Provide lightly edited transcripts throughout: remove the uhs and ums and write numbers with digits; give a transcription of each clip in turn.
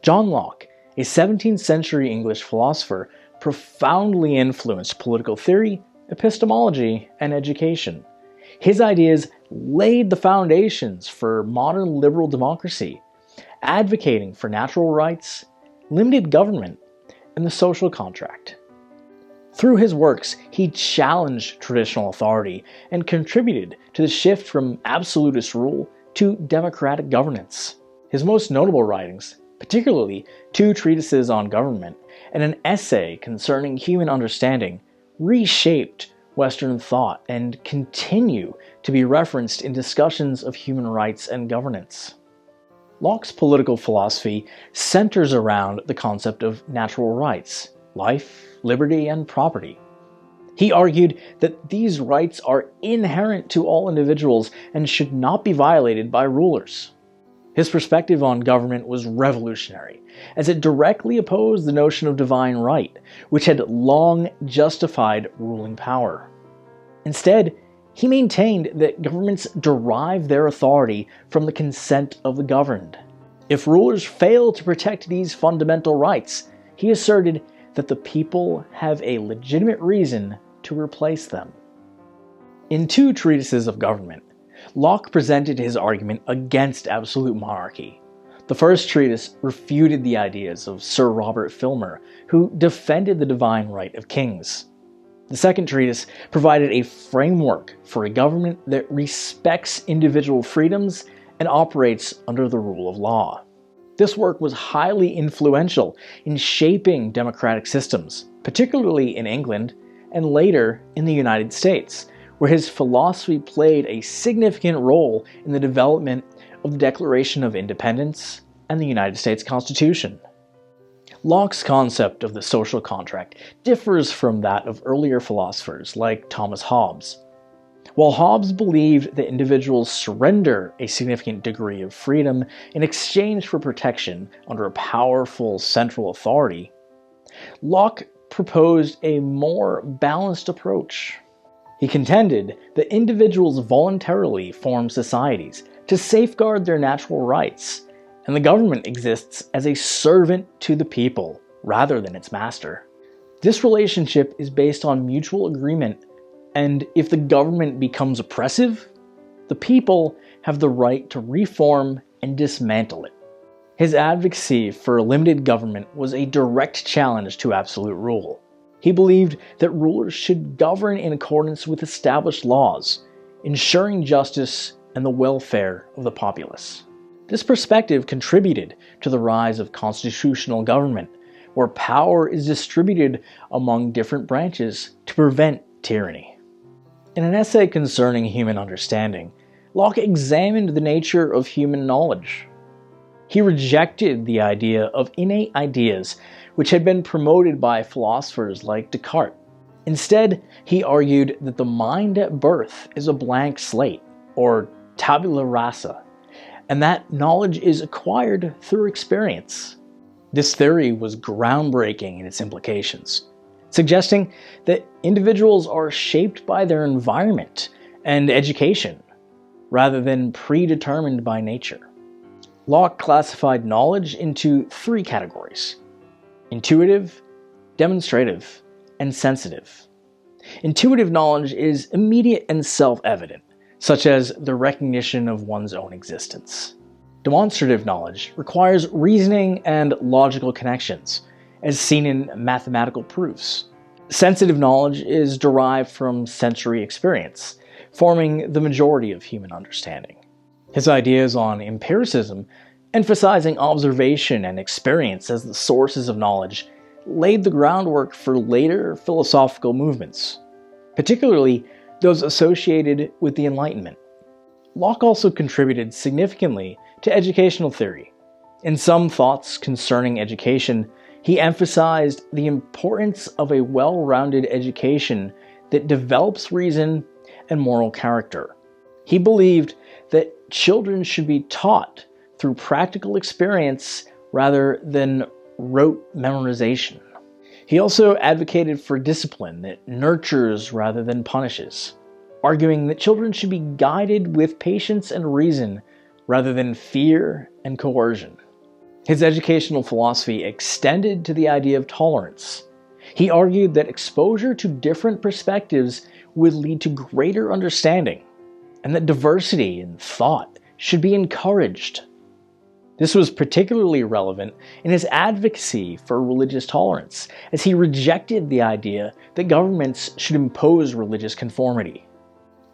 John Locke, a 17th century English philosopher, profoundly influenced political theory, epistemology, and education. His ideas laid the foundations for modern liberal democracy, advocating for natural rights, limited government, and the social contract. Through his works, he challenged traditional authority and contributed to the shift from absolutist rule to democratic governance. His most notable writings, particularly Two Treatises on Government and an essay concerning human understanding, reshaped Western thought and continue to be referenced in discussions of human rights and governance. Locke's political philosophy centers around the concept of natural rights, life, liberty, and property. He argued that these rights are inherent to all individuals and should not be violated by rulers. His perspective on government was revolutionary, as it directly opposed the notion of divine right, which had long justified ruling power. Instead, he maintained that governments derive their authority from the consent of the governed. If rulers fail to protect these fundamental rights, he asserted that the people have a legitimate reason to replace them. In Two Treatises of Government, Locke presented his argument against absolute monarchy. The first treatise refuted the ideas of Sir Robert Filmer, who defended the divine right of kings. The second treatise provided a framework for a government that respects individual freedoms and operates under the rule of law. This work was highly influential in shaping democratic systems, particularly in England and later in the United States, where his philosophy played a significant role in the development of the Declaration of Independence and the United States Constitution. Locke's concept of the social contract differs from that of earlier philosophers like Thomas Hobbes. While Hobbes believed that individuals surrender a significant degree of freedom in exchange for protection under a powerful central authority, Locke proposed a more balanced approach. He contended that individuals voluntarily form societies to safeguard their natural rights, and the government exists as a servant to the people rather than its master. This relationship is based on mutual agreement, and if the government becomes oppressive, the people have the right to reform and dismantle it. His advocacy for limited government was a direct challenge to absolute rule. He believed that rulers should govern in accordance with established laws, ensuring justice and the welfare of the populace. This perspective contributed to the rise of constitutional government, where power is distributed among different branches to prevent tyranny. In an essay concerning human understanding, Locke examined the nature of human knowledge. He rejected the idea of innate ideas which had been promoted by philosophers like Descartes. Instead, he argued that the mind at birth is a blank slate, or tabula rasa, and that knowledge is acquired through experience. This theory was groundbreaking in its implications, suggesting that individuals are shaped by their environment and education, rather than predetermined by nature. Locke classified knowledge into three categories: intuitive, demonstrative, and sensitive. Intuitive knowledge is immediate and self-evident, such as the recognition of one's own existence. Demonstrative knowledge requires reasoning and logical connections, as seen in mathematical proofs. Sensitive knowledge is derived from sensory experience, forming the majority of human understanding. His ideas on empiricism, emphasizing observation and experience as the sources of knowledge, laid the groundwork for later philosophical movements, particularly those associated with the Enlightenment. Locke also contributed significantly to educational theory. In some thoughts concerning education, he emphasized the importance of a well-rounded education that develops reason and moral character. He believed that children should be taught through practical experience rather than rote memorization. He also advocated for discipline that nurtures rather than punishes, arguing that children should be guided with patience and reason rather than fear and coercion. His educational philosophy extended to the idea of tolerance. He argued that exposure to different perspectives would lead to greater understanding, and that diversity in thought should be encouraged. This was particularly relevant in his advocacy for religious tolerance, as he rejected the idea that governments should impose religious conformity.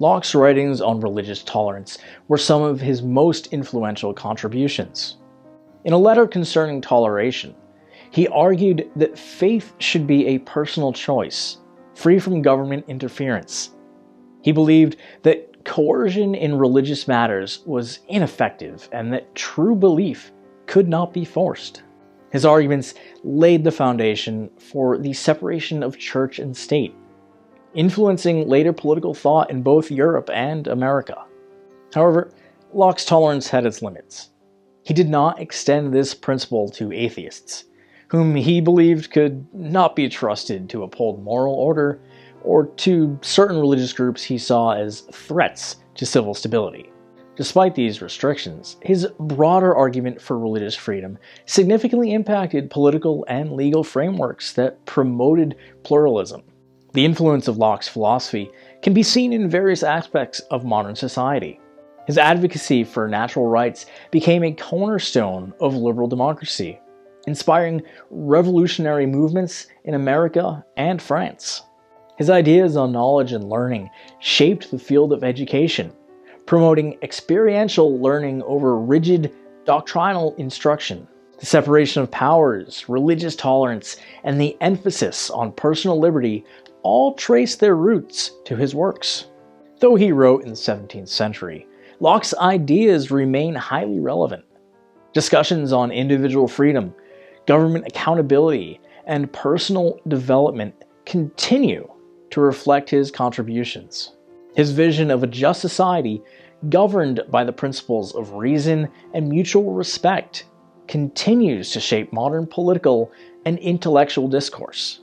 Locke's writings on religious tolerance were some of his most influential contributions. In a letter concerning toleration, he argued that faith should be a personal choice, free from government interference. He believed that coercion in religious matters was ineffective and that true belief could not be forced. His arguments laid the foundation for the separation of church and state, influencing later political thought in both Europe and America. However, Locke's tolerance had its limits. He did not extend this principle to atheists, whom he believed could not be trusted to uphold moral order, or to certain religious groups he saw as threats to civil stability. Despite these restrictions, his broader argument for religious freedom significantly impacted political and legal frameworks that promoted pluralism. The influence of Locke's philosophy can be seen in various aspects of modern society. His advocacy for natural rights became a cornerstone of liberal democracy, inspiring revolutionary movements in America and France. His ideas on knowledge and learning shaped the field of education, promoting experiential learning over rigid doctrinal instruction. The separation of powers, religious tolerance, and the emphasis on personal liberty all trace their roots to his works. Though he wrote in the 17th century, Locke's ideas remain highly relevant. Discussions on individual freedom, government accountability, and personal development continue to reflect his contributions. His vision of a just society governed by the principles of reason and mutual respect continues to shape modern political and intellectual discourse.